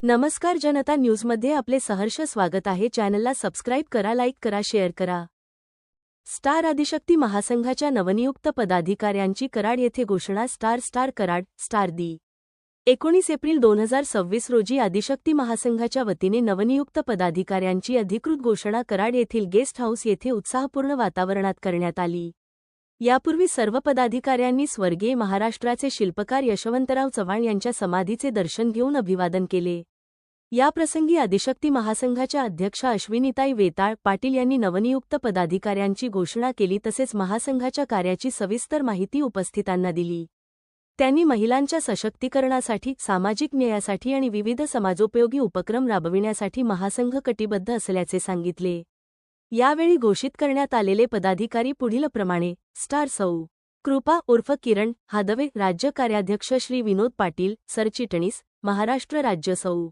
नमस्कार जनता न्यूजमध्ये आपले सहर्ष स्वागत आहे। चॅनलला सबस्क्राईब करा, लाईक करा, शेअर करा। स्टार आदिशक्ती महासंघाच्या नवनियुक्त पदाधिकाऱ्यांची कराड येथे घोषणा। स्टार कराड स्टार दि 19 एप्रिल 2026 रोजी आदिशक्ती महासंघाच्या वतीने नवनियुक्त पदाधिकाऱ्यांची अधिकृत घोषणा कराड येथील गेस्ट हाऊस येथे उत्साहपूर्ण वातावरणात करण्यात आली। यापूर्वी सर्व पदाधिकाऱ्यांनी स्वर्गीय महाराष्ट्राचे शिल्पकार यशवंतराव चव्हाण यांच्या समाधीचे दर्शन घेऊन अभिवादन केले। याप्रसंगी आदिशक्ती महासंघाच्या अध्यक्षा अश्विनीताई वेताळ पाटील यांनी नवनियुक्त पदाधिकाऱ्यांची घोषणा केली, तसेच महासंघाच्या कार्याची सविस्तर माहिती उपस्थितांना दिली। त्यांनी महिलांच्या सशक्तीकरणासाठी, सामाजिक न्यायासाठी आणि विविध समाजोपयोगी उपक्रम राबविण्यासाठी महासंघ कटिबद्ध असल्याचे सांगितले। यावेळी घोषित करण्यात आलेले पदाधिकारी पुढीलप्रमाणे: स्टार सौ कृपा उर्फ किरण हादवे, राज्य कार्याध्यक्ष श्री विनोद पाटील, सरचिटणीस महाराष्ट्र राज्य सौ